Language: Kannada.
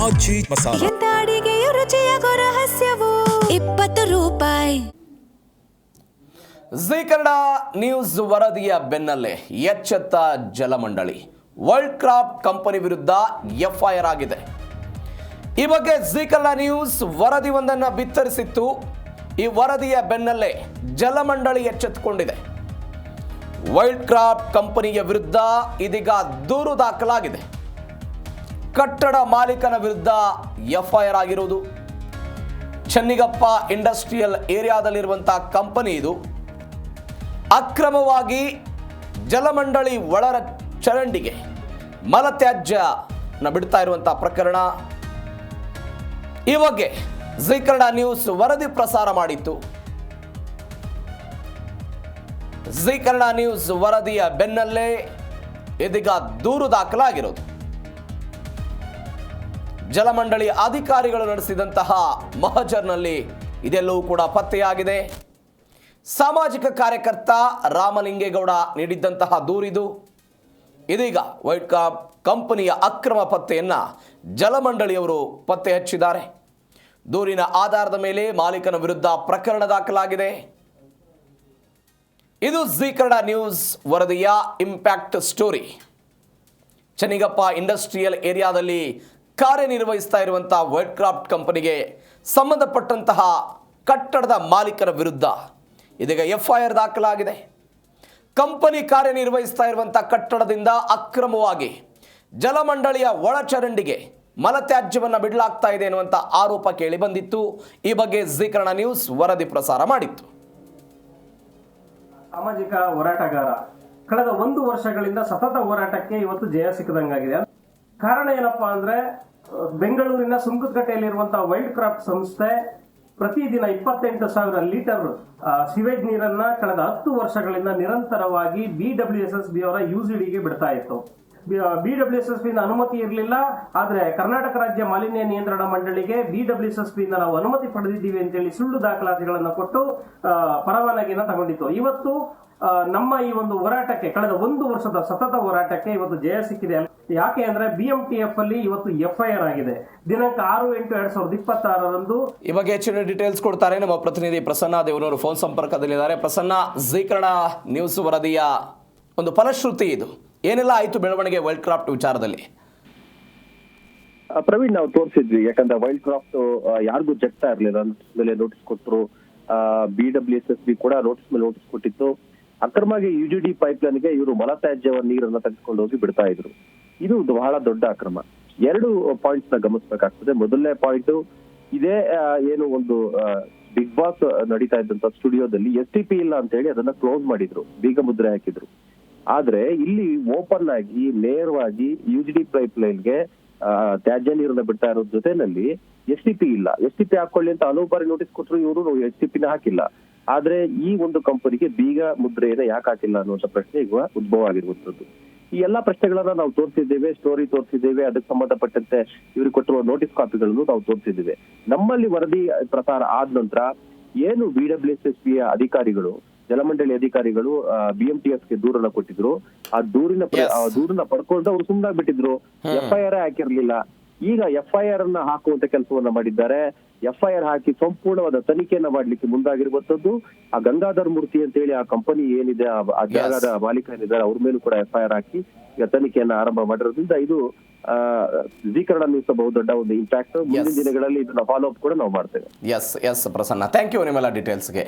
ಆಚಿ ಮಸಾಲ. ಎಂತ ಅಡಿಗೆಯ ರುಚಿಯಾಗೋ ರಹಸ್ಯವು 20 ರೂಪಾಯಿ. ಜೀ ಕನ್ನಡ ನ್ಯೂಸ್ ವರದಿಯ ಬೆನ್ನಲ್ಲೇ ಎಚ್ಚೆತ್ತ ಜಲಮಂಡಳಿ. ವರ್ಲ್ಡ್ ಕ್ರಾಫ್ಟ್ ಕಂಪನಿ ವಿರುದ್ಧ ಎಫ್ಐಆರ್ ಆಗಿದೆ. ಈ ಬಗ್ಗೆ ಜೀ ಕನ್ನಡ ನ್ಯೂಸ್ ವರದಿಯೊಂದನ್ನು ಬಿತ್ತರಿಸಿತ್ತು. ಈ ವರದಿಯ ಬೆನ್ನಲ್ಲೇ ಜಲಮಂಡಳಿ ಎಚ್ಚೆತ್ತುಕೊಂಡಿದೆ. ವರ್ಲ್ಡ್ ಕ್ರಾಫ್ಟ್ ಕಂಪನಿಯ ವಿರುದ್ಧ ಇದೀಗ ದೂರು ದಾಖಲಾಗಿದೆ. ಕಟ್ಟಡ ಮಾಲೀಕನ ವಿರುದ್ಧ ಎಫ್ಐಆರ್ ಆಗಿರುವುದು. ಚೆನ್ನಿಗಪ್ಪ ಇಂಡಸ್ಟ್ರಿಯಲ್ ಏರಿಯಾದಲ್ಲಿರುವಂತಹ ಕಂಪನಿ ಇದು. ಅಕ್ರಮವಾಗಿ ಜಲಮಂಡಳಿ ಒಳರ ಚರಂಡಿಗೆ ಮಲತ್ಯಾಜ್ಯನ ಬಿಡ್ತಾ ಇರುವಂತಹ ಪ್ರಕರಣ. ಈ ಬಗ್ಗೆ ಜೀ ಕನ್ನಡ ನ್ಯೂಸ್ ವರದಿ ಪ್ರಸಾರ ಮಾಡಿತ್ತು. ಜೀ ಕನ್ನಡ ನ್ಯೂಸ್ ವರದಿಯ ಬೆನ್ನಲ್ಲೇ ಇದೀಗ ದೂರು ದಾಖಲಾಗಿರೋದು. ಜಲಮಂಡಳಿ ಅಧಿಕಾರಿಗಳು ನಡೆಸಿದಂತಹ ಮಹಜರ್ನಲ್ಲಿ ಇದೆಲ್ಲವೂ ಕೂಡ ಪತ್ತೆಯಾಗಿದೆ. ಸಾಮಾಜಿಕ ಕಾರ್ಯಕರ್ತ ರಾಮಲಿಂಗೇಗೌಡ ನೀಡಿದ್ದಂತಹ ದೂರಿದು. ಇದೀಗ ವರ್ಲ್ಡ್ ಕ್ರಾಫ್ಟ್ ಕಂಪನಿಯ ಅಕ್ರಮ ಪತ್ತೆಯನ್ನು ಜಲಮಂಡಳಿಯವರು ಪತ್ತೆ ಹಚ್ಚಿದ್ದಾರೆ. ದೂರಿನ ಆಧಾರದ ಮೇಲೆ ಮಾಲೀಕನ ವಿರುದ್ಧ ಪ್ರಕರಣ ದಾಖಲಾಗಿದೆ. ಇದು ಜೀ ಕನ್ನಡ ನ್ಯೂಸ್ ವರದಿಯ ಇಂಪ್ಯಾಕ್ಟ್ ಸ್ಟೋರಿ. ಚೆನ್ನಿಗಪ್ಪ ಇಂಡಸ್ಟ್ರಿಯಲ್ ಏರಿಯಾದಲ್ಲಿ ಕಾರ್ಯನಿರ್ವಹಿಸ್ತಾ ಇರುವಂತಹ ವರ್ಲ್ಡ್ ಕ್ರಾಫ್ಟ್ ಕಂಪನಿಗೆ ಸಂಬಂಧಪಟ್ಟಂತಹ ಕಟ್ಟಡದ ಮಾಲೀಕರ ವಿರುದ್ಧ ಇದೀಗ ಎಫ್ಐಆರ್ ದಾಖಲಾಗಿದೆ. ಕಂಪನಿ ಕಾರ್ಯನಿರ್ವಹಿಸ್ತಾ ಇರುವಂತಹ ಕಟ್ಟಡದಿಂದ ಅಕ್ರಮವಾಗಿ ಜಲಮಂಡಳಿಯ ಒಳಚರಂಡಿಗೆ ಮಲತ್ಯಾಜ್ಯವನ್ನು ಬಿಡಲಾಗ್ತಾ ಇದೆ ಎನ್ನುವಂಥ ಆರೋಪ ಕೇಳಿ ಬಂದಿತ್ತು. ಈ ಬಗ್ಗೆ ಜೀ ಕನ್ನಡ ನ್ಯೂಸ್ ವರದಿ ಪ್ರಸಾರ ಮಾಡಿತ್ತು. ಸಾಮಾಜಿಕ ಹೋರಾಟಗಾರ ಕಳೆದ 1 ವರ್ಷಗಳಿಂದ ಸತತ ಹೋರಾಟಕ್ಕೆ ಇವತ್ತು ಜಯ ಸಿಕ್ಕದಂಗಾಗಿದೆ. ಕಾರಣ ಏನಪ್ಪಾ ಅಂದ್ರೆ, ಬೆಂಗಳೂರಿನ ಸುಂಕದಕಟ್ಟೆಯಲ್ಲಿರುವಂತಹ ವೈಲ್ಡ್ ಕ್ರಾಫ್ಟ್ ಸಂಸ್ಥೆ ಪ್ರತಿದಿನ 28,000 ಲೀಟರ್ ಸಿವೇಜ್ ನೀರನ್ನ ಕಳೆದ 10 ವರ್ಷಗಳಿಂದ ನಿರಂತರವಾಗಿ BWSSB ಅವರ ಯುಸಿಡಿಗೆ ಬಿಡ್ತಾ ಇತ್ತು. BWSSB ಅನುಮತಿ ಇರಲಿಲ್ಲ. ಆದ್ರೆ ಕರ್ನಾಟಕ ರಾಜ್ಯ ಮಾಲಿನ್ಯ ನಿಯಂತ್ರಣ ಮಂಡಳಿಗೆ BWSSB ನಾವು ಅನುಮತಿ ಪಡೆದಿದ್ದೀವಿ ಅಂತೇಳಿ ಸುಳ್ಳು ದಾಖಲಾತಿಗಳನ್ನು ಕೊಟ್ಟು ಪರವಾನಗಿನ ತಗೊಂಡಿತ್ತು. ಇವತ್ತು ನಮ್ಮ ಈ ಒಂದು ಹೋರಾಟಕ್ಕೆ, ಕಳೆದ 1 ವರ್ಷದ ಸತತ ಹೋರಾಟಕ್ಕೆ ಇವತ್ತು ಜಯ ಸಿಕ್ಕಿದೆ. ಯಾಕೆ ಅಂದ್ರೆ BMTF ಅಲ್ಲಿ ಇವತ್ತು ಎಫ್ಐಆರ್ ಆಗಿದೆ. ದಿನಾಂಕ 6/8/2026 ಈ ಬಗ್ಗೆ ಹೆಚ್ಚಿನ ಡೀಟೇಲ್ಸ್ ಕೊಡ್ತಾರೆ ನಮ್ಮ ಪ್ರತಿನಿಧಿ ಪ್ರಸನ್ನ ದೇವನವರು ಫೋನ್ ಸಂಪರ್ಕದಲ್ಲಿದ್ದಾರೆ. ಪ್ರಸನ್ನ, ಜೀ ಕನ್ನಡ ನ್ಯೂಸ್ ವರದಿಯ ಒಂದು ಫಲಶ್ರುತಿ ಇದು. ಏನೆಲ್ಲ ಆಯ್ತು ಬೆಳವಣಿಗೆ ವರ್ಲ್ಡ್ ಕ್ರಾಫ್ಟ್ ವಿಚಾರದಲ್ಲಿ? ಪ್ರವೀಣ್, ನಾವು ತೋರಿಸಿದ್ವಿ. ಯಾಕಂದ್ರೆ ವರ್ಲ್ಡ್ ಕ್ರಾಫ್ಟ್ ಯಾರಿಗೂ ಜಗ್ತಾ ಇರ್ಲಿಲ್ಲ. ಮೇಲೆ ನೋಟಿಸ್ ಕೊಟ್ಟರು. BWSSB ಕೂಡ ನೋಟಿಸ್ ಮೇಲೆ ನೋಟಿಸ್ ಕೊಟ್ಟಿತ್ತು. ಅಕ್ರಮವಾಗಿ UGD ಪೈಪ್ಲೈನ್ಗೆ ಇವರು ಮಲತ್ಯಾಜ್ಯ ನೀರನ್ನ ತೆಗೆದುಕೊಂಡು ಹೋಗಿ ಬಿಡ್ತಾ ಇದ್ರು. ಇದು ಬಹಳ ದೊಡ್ಡ ಅಕ್ರಮ. 2 ಪಾಯಿಂಟ್ಸ್ ನ ಗಮನಿಸಬೇಕಾಗ್ತದೆ. ಮೊದಲನೇ ಪಾಯಿಂಟ್, ಇದೇ ಏನು ಒಂದು ಬಿಗ್ ಬಾಸ್ ನಡೀತಾ ಇದ್ದಂತ ಸ್ಟುಡಿಯೋದಲ್ಲಿ STP ಇಲ್ಲ ಅಂತ ಹೇಳಿ ಅದನ್ನ ಕ್ಲೋಸ್ ಮಾಡಿದ್ರು, ಬೀಗ ಮುದ್ರೆ ಹಾಕಿದ್ರು. ಆದ್ರೆ ಇಲ್ಲಿ ಓಪನ್ ಆಗಿ ನೇರವಾಗಿ UGD ಪೈಪ್ಲೈನ್ಗೆ ತ್ಯಾಜ್ಯ ನೀರನ್ನ ಬಿಡ್ತಾ ಇರೋ ಜೊತೆನಲ್ಲಿ STP ಇಲ್ಲ. STP ಹಾಕೊಳ್ಳಿ ಅಂತ ಹಲವು ಬಾರಿ ನೋಟಿಸ್ ಕೊಟ್ಟರು, ಇವರು STP ಹಾಕಿಲ್ಲ. ಆದ್ರೆ ಈ ಒಂದು ಕಂಪನಿಗೆ ಬೀಗ ಮುದ್ರೆಯನ್ನ ಯಾಕೆ ಹಾಕಿಲ್ಲ ಅನ್ನುವಂಥ ಪ್ರಶ್ನೆ ಈಗ ಉದ್ಭವ ಆಗಿರುವಂತದ್ದು. ಈ ಎಲ್ಲಾ ಪ್ರಶ್ನೆಗಳನ್ನ ನಾವು ತೋರಿಸಿದ್ದೇವೆ, ಸ್ಟೋರಿ ತೋರಿಸಿದ್ದೇವೆ. ಅದಕ್ಕೆ ಸಂಬಂಧಪಟ್ಟಂತೆ ಇವ್ರಿಗೆ ಕೊಟ್ಟಿರುವ ನೋಟಿಸ್ ಕಾಪಿಗಳನ್ನು ನಾವು ತೋರಿಸಿದ್ದೇವೆ. ನಮ್ಮಲ್ಲಿ ವರದಿ ಪ್ರಸಾರ ಆದ ನಂತರ ಏನು BWSSB ಅಧಿಕಾರಿಗಳು, ಜಲಮಂಡಳಿ ಅಧಿಕಾರಿಗಳು BMTFಗೆ ದೂರನ್ನ ಕೊಟ್ಟಿದ್ರು, ಆ ದೂರನ್ನ ಪಡ್ಕೊಂಡು ಅವ್ರು ಸುಮ್ಮನಾಗ್ಬಿಟ್ಟಿದ್ರು. FIR ಹಾಕಿರ್ಲಿಲ್ಲ. ಈಗ FIR ಅನ್ನ ಹಾಕುವಂತ ಕೆಲಸವನ್ನ ಮಾಡಿದ್ದಾರೆ. FIR ಹಾಕಿ ಸಂಪೂರ್ಣವಾದ ತನಿಖೆಯನ್ನ ಮಾಡ್ಲಿಕ್ಕೆ ಮುಂದಾಗಿರುವಂತದ್ದು. ಆ ಗಂಗಾಧರ್ ಮೂರ್ತಿ ಅಂತ ಹೇಳಿ ಆ ಕಂಪನಿ ಏನಿದೆ, ಆ ಜಾಗದ ಮಾಲೀಕ ಏನಿದ್ದಾರೆ, ಅವ್ರ ಮೇಲೂ ಕೂಡ FIR ಹಾಕಿ ಈಗ ತನಿಖೆಯನ್ನ ಆರಂಭ ಮಾಡಿರೋದ್ರಿಂದ ಇದು ಜೀ ಕನ್ನಡ ನ್ಯೂಸ್ ಬಹುದೊಡ್ಡ ಒಂದು ಇಂಪ್ಯಾಕ್ಟ್. ಮುಂದಿನ ದಿನಗಳಲ್ಲಿ ಇದನ್ನ ಫಾಲೋ ಅಪ್ ಕೂಡ ನಾವು ಮಾಡ್ತೇವೆ. ಎಸ್ ಪ್ರಸನ್ನ, ಥ್ಯಾಂಕ್ ಯು ನಿಮ್ಮೆಲ್ಲ ಡೀಟೇಲ್ಸ್ಗೆ.